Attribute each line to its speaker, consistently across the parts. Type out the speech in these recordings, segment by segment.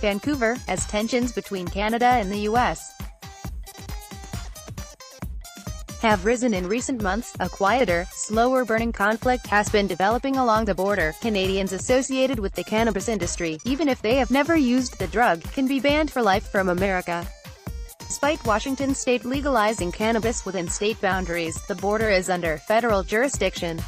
Speaker 1: Vancouver, as tensions between Canada and the U.S. have risen in recent months. A quieter, slower-burning conflict has been developing along the border. Canadians associated with the cannabis industry, even if they have never used the drug, can be banned for life from America. Despite Washington state legalizing cannabis within state boundaries, the border is under federal jurisdiction.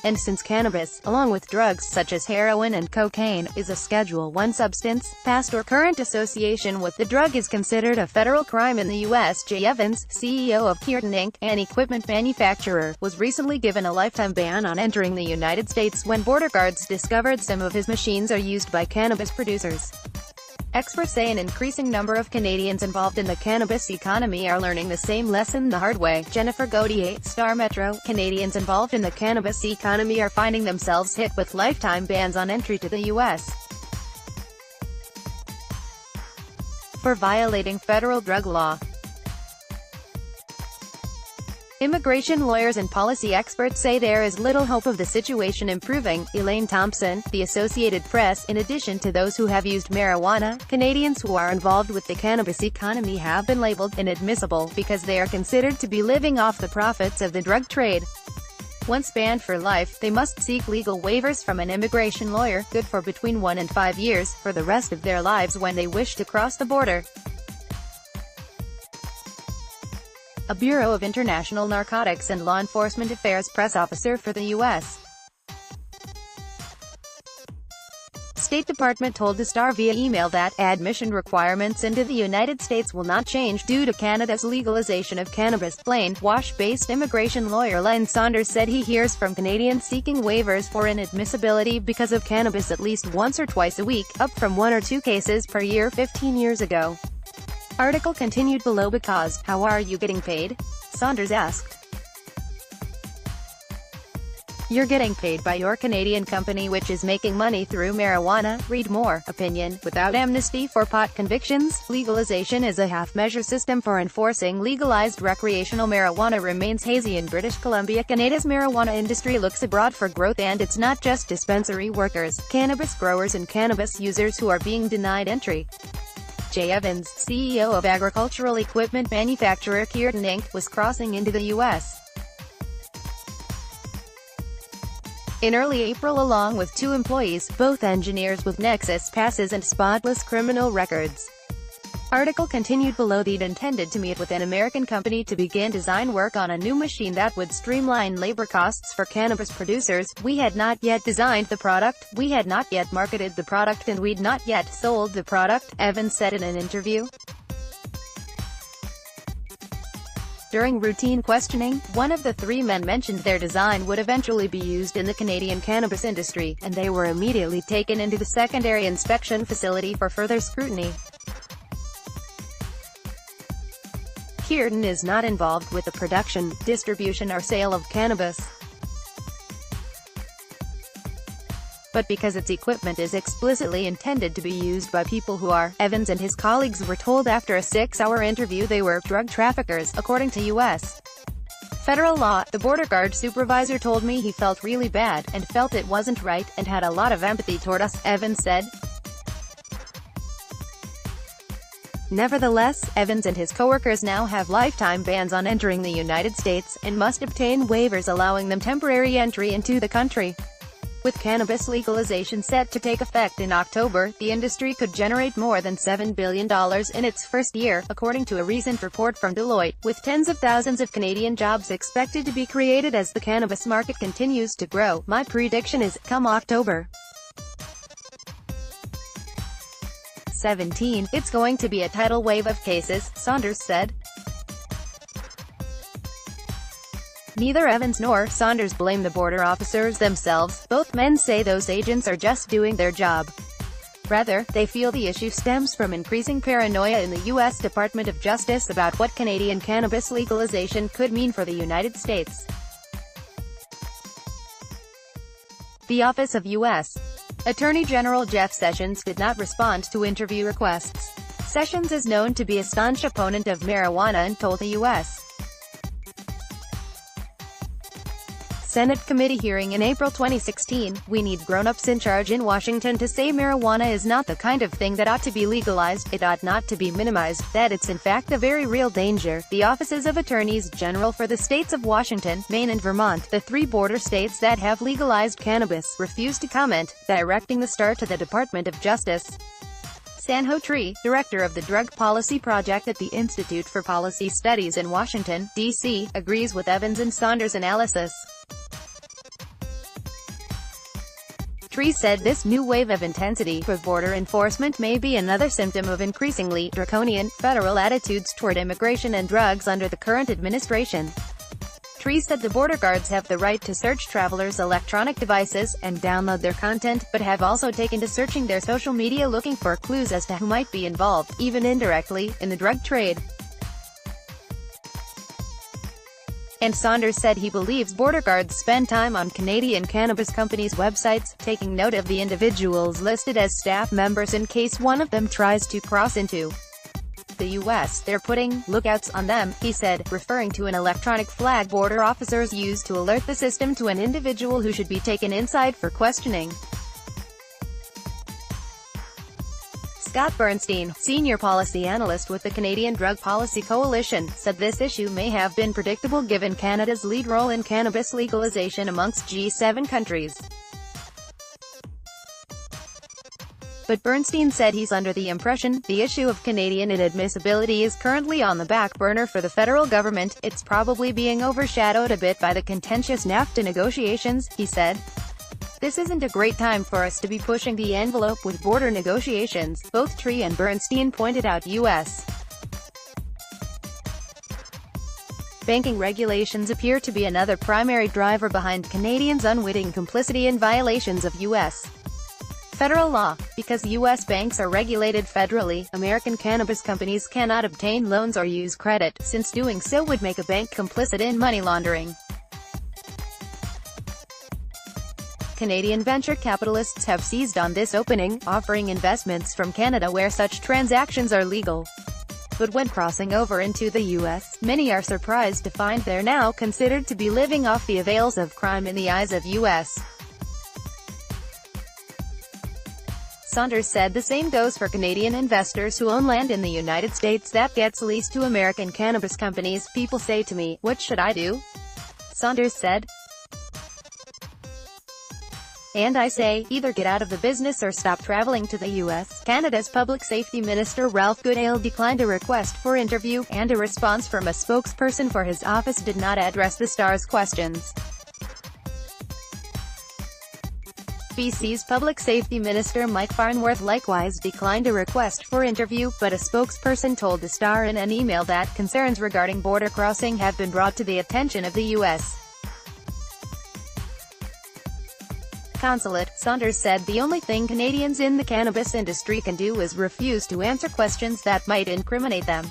Speaker 1: And since cannabis, along with drugs such as heroin and cocaine, is a Schedule I substance, past or current association with the drug is considered a federal crime in the U.S. Jay Evans, CEO of Kierton Inc., an equipment manufacturer, was recently given a lifetime ban on entering the United States when border guards discovered some of his machines are used by cannabis producers. Experts say an increasing number of Canadians involved in the cannabis economy are learning the same lesson the hard way. Jennifer Gauthier, Star Metro. Canadians involved in the cannabis economy are finding themselves hit with lifetime bans on entry to the U.S. for violating federal drug law. Immigration lawyers and policy experts say there is little hope of the situation improving. Elaine Thompson, The Associated Press. In addition to those who have used marijuana, Canadians who are involved with the cannabis economy have been labeled inadmissible because they are considered to be living off the profits of the drug trade. Once banned for life, they must seek legal waivers from an immigration lawyer, good for between 1 and 5 years, for the rest of their lives when they wish to cross the border. A Bureau of International Narcotics and Law Enforcement Affairs press officer for the U.S. State Department told the Star via email that admission requirements into the United States will not change due to Canada's legalization of cannabis. Plain, Wash-based immigration lawyer Len Saunders said he hears from Canadians seeking waivers for inadmissibility because of cannabis at least once or twice a week, up from 1 or 2 cases per year 15 years ago. Article continued below. Because, how are you getting paid? Saunders asked. You're getting paid by your Canadian company which is making money through marijuana. Read more. Opinion. Without amnesty for pot convictions, legalization is a half-measure system for enforcing legalized recreational marijuana remains hazy in British Columbia. Canada's marijuana industry looks abroad for growth, and it's not just dispensary workers, cannabis growers and cannabis users who are being denied entry. Jay Evans, CEO of agricultural equipment manufacturer Kierton Inc., was crossing into the U.S. in early April along with 2 employees, both engineers with Nexus passes and spotless criminal records. Article continued below. They'd intended to meet with an American company to begin design work on a new machine that would streamline labor costs for cannabis producers. We had not yet designed the product, we had not yet marketed the product, and we'd not yet sold the product, Evans said in an interview. During routine questioning, one of the 3 men mentioned their design would eventually be used in the Canadian cannabis industry, and they were immediately taken into the secondary inspection facility for further scrutiny. Kierton is not involved with the production, distribution or sale of cannabis. But because its equipment is explicitly intended to be used by people who are, Evans and his colleagues were told after a 6-hour interview they were drug traffickers, according to U.S. federal law. The border guard supervisor told me he felt really bad, and felt it wasn't right, and had a lot of empathy toward us, Evans said. Nevertheless, Evans and his co-workers now have lifetime bans on entering the United States, and must obtain waivers allowing them temporary entry into the country. With cannabis legalization set to take effect in October, the industry could generate more than $7 billion in its first year, according to a recent report from Deloitte, with tens of thousands of Canadian jobs expected to be created as the cannabis market continues to grow. My prediction is, come October 17, it's going to be a tidal wave of cases, Saunders said. Neither Evans nor Saunders blame the border officers themselves. Both men say those agents are just doing their job. Rather, they feel the issue stems from increasing paranoia in the U.S. Department of Justice about what Canadian cannabis legalization could mean for the United States. The Office of U.S. Attorney General Jeff Sessions did not respond to interview requests. Sessions is known to be a staunch opponent of marijuana and told the U.S. Senate committee hearing in April 2016, "We need grown-ups in charge in Washington to say marijuana is not the kind of thing that ought to be legalized, it ought not to be minimized, that it's in fact a very real danger." The offices of attorneys general for the states of Washington, Maine and Vermont, the three border states that have legalized cannabis, refused to comment, directing the star to the Department of Justice. Sanho Tree, director of the Drug Policy Project at the Institute for Policy Studies in Washington, D.C., agrees with Evans and Saunders' analysis. Tree said this new wave of intensity for border enforcement may be another symptom of increasingly draconian federal attitudes toward immigration and drugs under the current administration. Tree said the border guards have the right to search travelers' electronic devices and download their content, but have also taken to searching their social media looking for clues as to who might be involved, even indirectly, in the drug trade. And Saunders said he believes border guards spend time on Canadian cannabis companies' websites, taking note of the individuals listed as staff members in case one of them tries to cross into the U.S. They're putting lookouts on them, he said, referring to an electronic flag border officers use to alert the system to an individual who should be taken inside for questioning. Scott Bernstein, senior policy analyst with the Canadian Drug Policy Coalition, said this issue may have been predictable given Canada's lead role in cannabis legalization amongst G7 countries. But Bernstein said he's under the impression the issue of Canadian inadmissibility is currently on the back burner for the federal government. It's probably being overshadowed a bit by the contentious NAFTA negotiations, he said. This isn't a great time for us to be pushing the envelope with border negotiations, both Tree and Bernstein pointed out. U.S. banking regulations appear to be another primary driver behind Canadians' unwitting complicity in violations of U.S. federal law. Because U.S. banks are regulated federally, American cannabis companies cannot obtain loans or use credit, since doing so would make a bank complicit in money laundering. Canadian venture capitalists have seized on this opening, offering investments from Canada where such transactions are legal. But when crossing over into the U.S., many are surprised to find they're now considered to be living off the avails of crime in the eyes of U.S. Saunders said the same goes for Canadian investors who own land in the United States that gets leased to American cannabis companies. "People say to me, 'What should I do?' Saunders said. And I say, either get out of the business or stop traveling to the U.S. Canada's Public Safety Minister Ralph Goodale declined a request for interview, and a response from a spokesperson for his office did not address the star's questions. BC's Public Safety Minister Mike Farnworth likewise declined a request for interview, but a spokesperson told the Star in an email that concerns regarding border crossing have been brought to the attention of the U.S. consulate. Saunders said the only thing Canadians in the cannabis industry can do is refuse to answer questions that might incriminate them.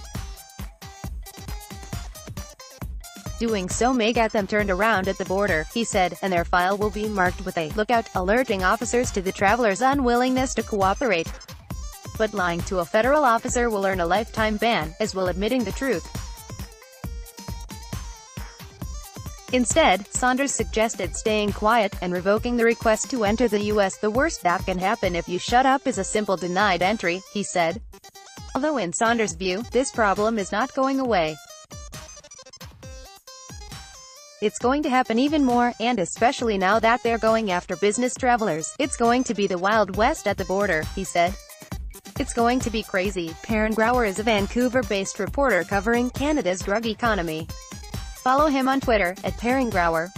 Speaker 1: Doing so may get them turned around at the border, he said, and their file will be marked with a lookout, alerting officers to the traveler's unwillingness to cooperate. But lying to a federal officer will earn a lifetime ban, as will admitting the truth. Instead, Saunders suggested staying quiet, and revoking the request to enter the U.S. "The worst that can happen if you shut up is a simple denied entry," he said. Although in Saunders' view, this problem is not going away. It's going to happen even more, and especially now that they're going after business travelers. It's going to be the Wild West at the border, he said. It's going to be crazy. Perrin Grauer is a Vancouver-based reporter covering Canada's drug economy. Follow him on Twitter, @PerrinGrauer.